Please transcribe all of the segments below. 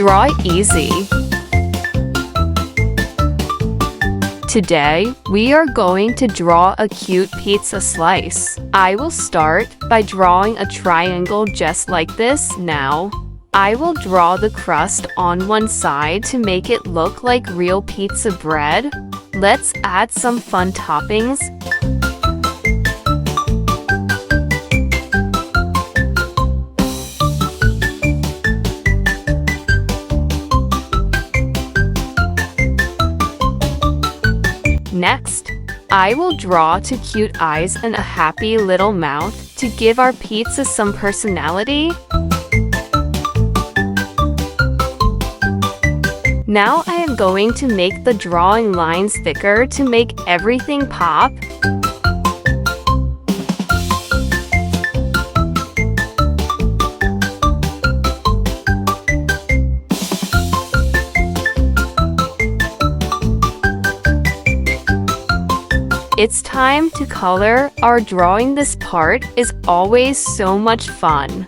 Draw easy. Today, we are going to draw a cute pizza slice. I will start by drawing a triangle just like this. Now, I will draw the crust on one side to make it look like real pizza bread. Let's add some fun toppings. Next, I will draw two cute eyes and a happy little mouth to give our pizza some personality. Now I am going to make the drawing lines thicker to make everything pop. It's time to color our drawing. This part is always so much fun.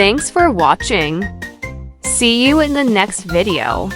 Thanks for watching. See you in the next video.